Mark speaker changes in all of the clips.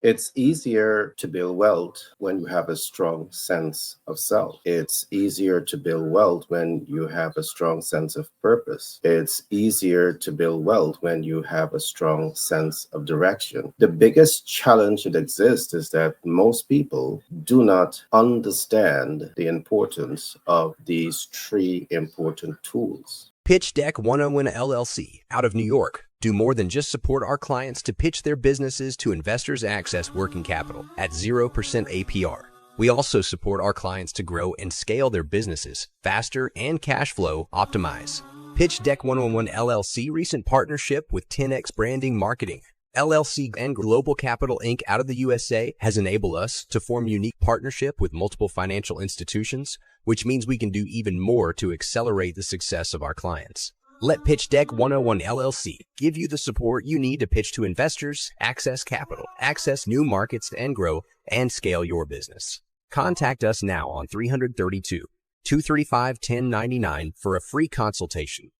Speaker 1: It's easier to build wealth when you have a strong sense of self. It's easier to build wealth when you have a strong sense of purpose. It's easier to build wealth when you have a strong sense of direction. The biggest challenge that exists is that most people do not understand the importance of these three important tools.
Speaker 2: Pitch Deck 101 LLC out of New York. Do more than just support our clients to pitch their businesses to investors access working capital at 0% APR. We also support our clients to grow and scale their businesses faster and cash flow optimize. Pitch Deck 101 LLC recent partnership with 10X Branding Marketing LLC and Global Capital Inc. out of the USA has enabled us to form unique partnership with multiple financial institutions, which means we can do even more to accelerate the success of our clients. Let Pitch Deck 101 LLC give you the support you need to pitch to investors, access capital, access new markets, and grow and scale your business. Contact us now on 332-235-1099 for a free consultation.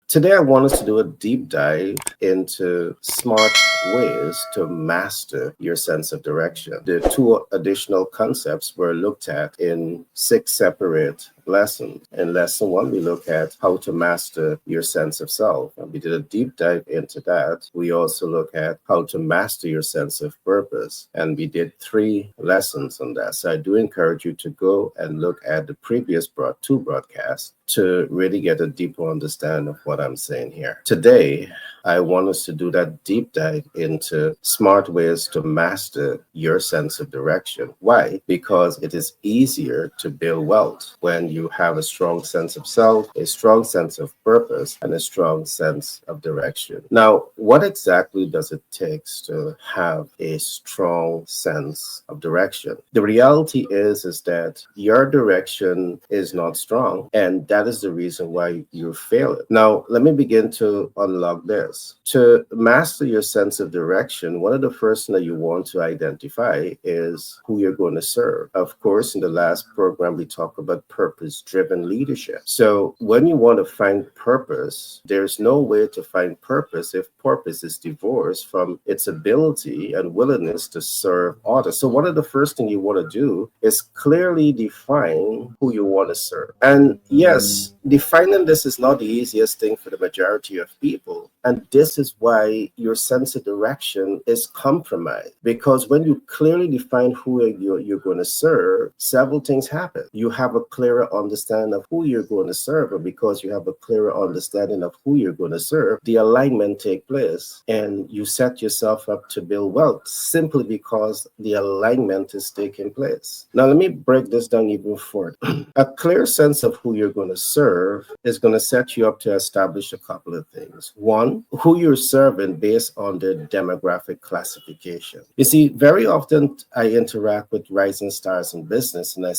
Speaker 1: Today, I want us to do a deep dive into smart ways to master your sense of direction. The two additional concepts were looked at in 6 separate lessons. In lesson 1, we look at how to master your sense of self, and we did a deep dive into that. We also look at how to master your sense of purpose, and we did 3 lessons on that. So I do encourage you to go and look at the previous 2 broadcasts to really get a deeper understanding of what I'm saying here. Today, I want us to do that deep dive into smart ways to master your sense of direction. Why? Because it is easier to build wealth when you have a strong sense of self, a strong sense of purpose, and a strong sense of direction. Now, what exactly does it take to have a strong sense of direction? The reality is that your direction is not strong, and that is the reason why you fail it. Now, let me begin to unlock this. To master your sense of direction, one of the first things that you want to identify is who you're going to serve. Of course, in the last program, we talked about purpose-driven leadership. So when you want to find purpose, there's no way to find purpose if purpose is divorced from its ability and willingness to serve others. So one of the first things you want to do is clearly define who you want to serve. And yes, defining this is not the easiest thing for the majority of people. And this is why your sense of direction is compromised. Because when you clearly define who you're going to serve, several things happen. You have a clearer understanding of who you're going to serve, and because you have a clearer understanding of who you're going to serve, the alignment takes place, and you set yourself up to build wealth simply because the alignment is taking place. Now, let me break this down even further. A clear sense of who you're going to serve is going to set you up to establish a couple of things. One, who you're serving based on their demographic classification. You see, very often I interact with rising stars in business, and I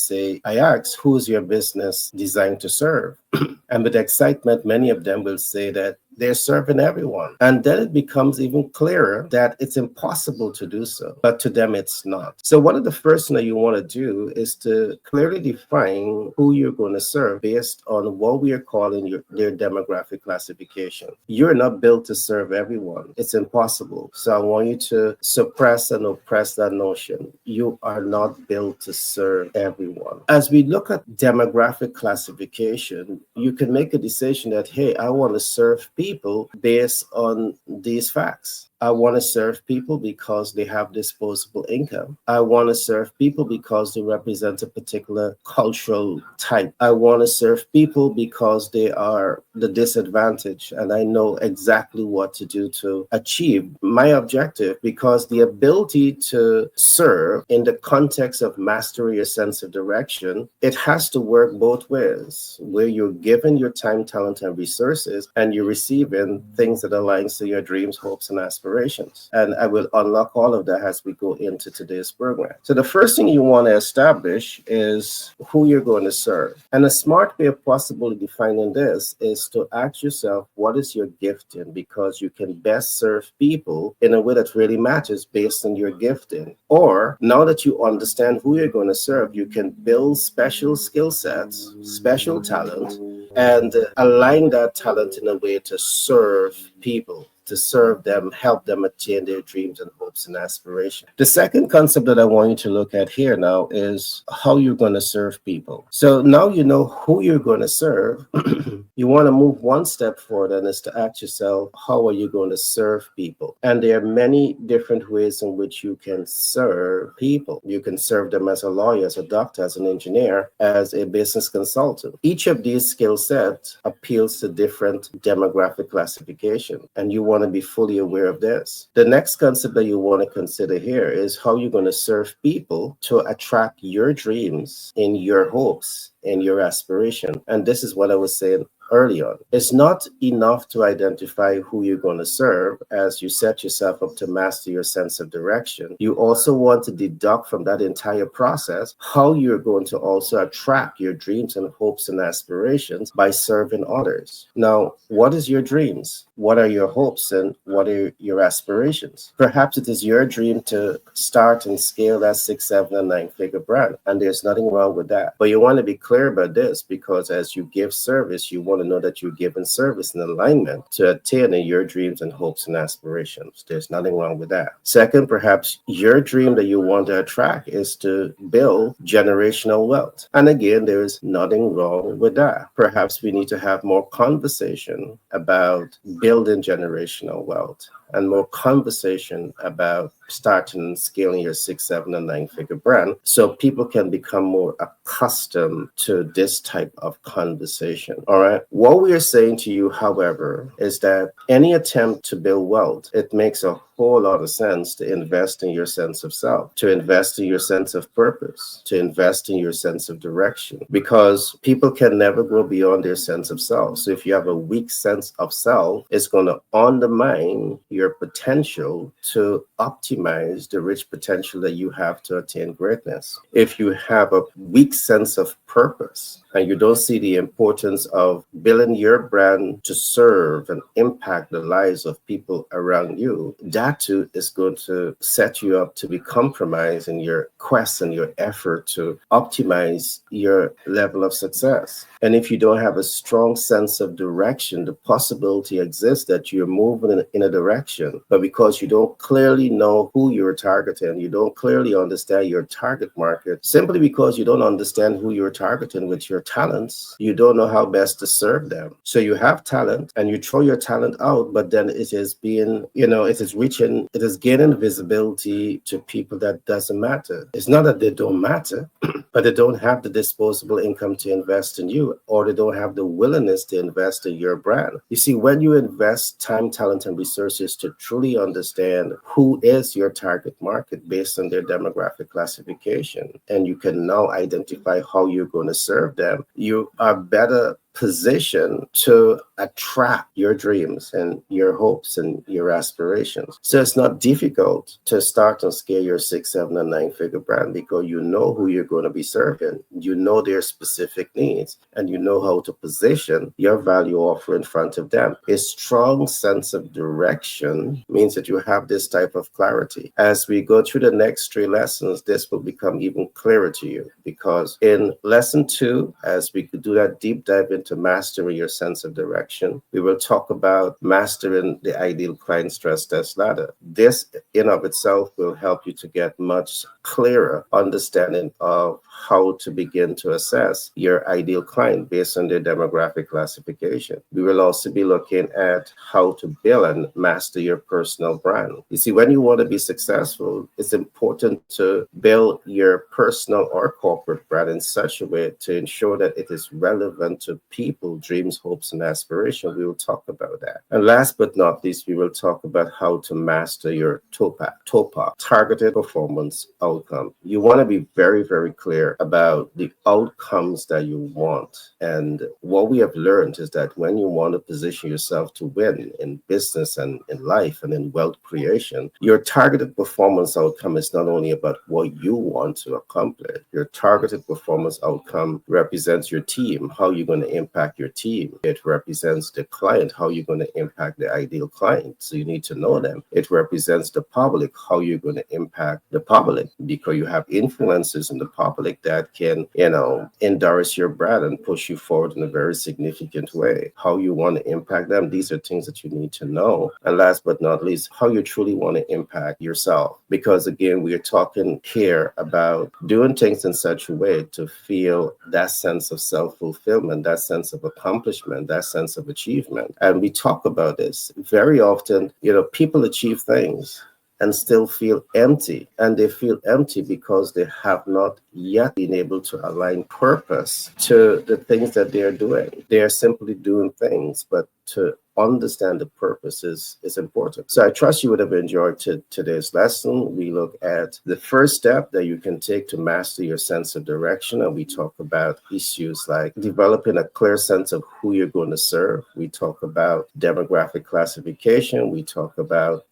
Speaker 1: ask, who's your business designed to serve? And with excitement, many of them will say that they're serving everyone. And then it becomes even clearer that it's impossible to do so. But to them, it's not. So one of the first things that you want to do is to clearly define who you're going to serve based on what we are calling their demographic classification. You're not built to serve everyone. It's impossible. So I want you to suppress and oppress that notion. You are not built to serve everyone. As we look at demographic classification, you can make a decision that, hey, I want to serve people based on these facts. I want to serve people because they have disposable income. I want to serve people because they represent a particular cultural type. I want to serve people because they are the disadvantaged, and I know exactly what to do to achieve my objective, because the ability to serve in the context of mastering your sense of direction, it has to work both ways, where you're given your time, talent, and resources, and you're receiving things that align to your dreams, hopes, and aspirations. And I will unlock all of that as we go into today's program. So the first thing you want to establish is who you're going to serve. And a smart way of possibly defining this is to ask yourself, what is your gifting? Because you can best serve people in a way that really matters based on your gifting. Or now that you understand who you're going to serve, you can build special skill sets, special talent, and align that talent in a way to serve people. to serve them, help them attain their dreams and hopes and aspirations. The second concept that I want you to look at here now is how you're going to serve people. So now you know who you're going to serve. You want to move one step forward, and is to ask yourself, how are you going to serve people? And there are many different ways in which you can serve people. You can serve them as a lawyer, as a doctor, as an engineer, as a business consultant. Each of these skill sets appeals to different demographic classification, and you want to be fully aware of this. The next concept that you want to consider here is how you're going to serve people to attract your dreams and your hopes and your aspiration. And this is what I was saying early on. It's not enough to identify who you're going to serve as you set yourself up to master your sense of direction. You also want to deduct from that entire process how you're going to also attract your dreams and hopes and aspirations by serving others. Now, what is your dreams? What are your hopes and what are your aspirations? Perhaps it is your dream to start and scale that 6, 7, and 9-figure brand, and there's nothing wrong with that. But you want to be clear about this, because as you give service, you want to know that you're giving service in alignment to attaining your dreams and hopes and aspirations. There's nothing wrong with that. Second, perhaps your dream that you want to attract is to build generational wealth. And again, there's nothing wrong with that. Perhaps we need to have more conversation about building generational wealth and more conversation about starting and scaling your 6, 7, and 9-figure brand, so people can become more accustomed to this type of conversation. All right. What we are saying to you, however, is that any attempt to build wealth, it makes a whole lot of sense to invest in your sense of self, to invest in your sense of purpose, to invest in your sense of direction, because people can never go beyond their sense of self. So if you have a weak sense of self, it's going to undermine your potential to optimize the rich potential that you have to attain greatness. If you have a weak sense of purpose and you don't see the importance of building your brand to serve and impact the lives of people around you, that too is going to set you up to be compromised in your quest and your effort to optimize your level of success. And if you don't have a strong sense of direction, the possibility exists that you're moving in a direction, but because you don't clearly know who you're targeting, you don't clearly understand your target market, simply because you don't understand who you're targeting with your talents, you don't know how best to serve them. So you have talent and you throw your talent out, but then it is being, it is gaining visibility to people that doesn't matter. It's not that they don't matter, but they don't have the disposable income to invest in you, or they don't have the willingness to invest in your brand. You see, when you invest time, talent, and resources to truly understand who is your target market based on their demographic classification, and you can now identify how you're going to serve them, you are better position to attract your dreams and your hopes and your aspirations. So it's not difficult to start and scale your 6, 7, and 9-figure brand, because you know who you're going to be serving, you know their specific needs, and you know how to position your value offer in front of them. A strong sense of direction means that you have this type of clarity. As we go through the next 3 lessons, this will become even clearer to you, because in lesson 2, as we do that deep dive into mastering your sense of direction, we will talk about mastering the ideal client stress test ladder. This in of itself will help you to get much clearer understanding of how to begin to assess your ideal client based on their demographic classification. We will also be looking at how to build and master your personal brand. You see, when you want to be successful, it's important to build your personal or corporate brand in such a way to ensure that it is relevant to people, dreams, hopes, and aspirations. We will talk about that. And last but not least, we will talk about how to master your TOPA, targeted performance outcome. You want to be very, very clear about the outcomes that you want. And what we have learned is that when you want to position yourself to win in business and in life and in wealth creation, your targeted performance outcome is not only about what you want to accomplish. Your targeted performance outcome represents your team, how you're going to impact your team. It represents the client, how you're going to impact the ideal client. So you need to know them. It represents the public, how you're going to impact the public, because you have influences in the public that can, endorse your brand and push you forward in a very significant way. How you want to impact them, these are things that you need to know. And last but not least, how you truly want to impact yourself. Because again, we are talking here about doing things in such a way to feel that sense of self-fulfillment, that sense of accomplishment, that sense of achievement. And we talk about this very often. People achieve things and still feel empty. And they feel empty because they have not yet been able to align purpose to the things that they are doing. They are simply doing things, but to understand the purpose is important. So I trust you would have enjoyed today's lesson. We look at the first step that you can take to master your sense of direction. And we talk about issues like developing a clear sense of who you're going to serve. We talk about demographic classification. We talk about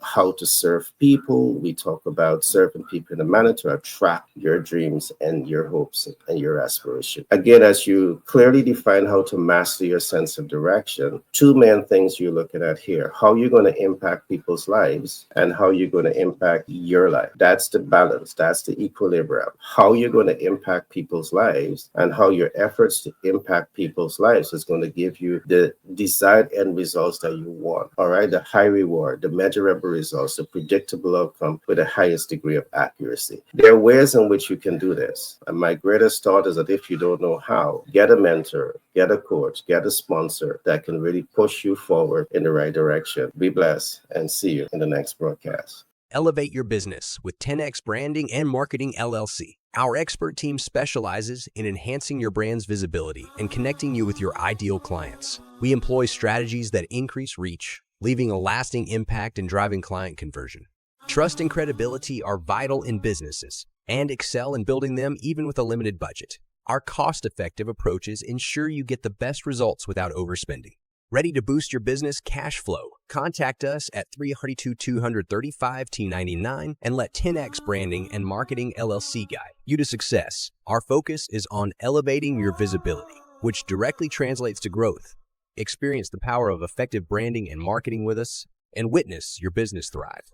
Speaker 1: how to serve people. We talk about serving people in a manner to attract your dreams and your hopes and your aspirations. Again, as you clearly define how to master your sense of direction, two main things you're looking at here: how you're going to impact people's lives and how you're going to impact your life. That's the balance. That's the equilibrium. How you're going to impact people's lives and how your efforts to impact people's lives is going to give you the desired end results that you want. All right. The high reward, the measurable results, the predictable outcome with the highest degree of accuracy. There are ways in which you can do this. And my greatest thought is that if you don't know how, get a mentor, get a coach, get a sponsor that can really push you forward in the right direction. Be blessed and see you in the next broadcast.
Speaker 2: Elevate your business with 10X Branding and Marketing LLC. Our expert team specializes in enhancing your brand's visibility and connecting you with your ideal clients. We employ strategies that increase reach, leaving a lasting impact and driving client conversion. Trust and credibility are vital in businesses, and excel in building them even with a limited budget. Our cost-effective approaches ensure you get the best results without overspending. Ready to boost your business cash flow? Contact us at 332-235-T99 and let 10X Branding and Marketing LLC guide you to success. Our focus is on elevating your visibility, which directly translates to growth. Experience the power of effective branding and marketing with us and witness your business thrive.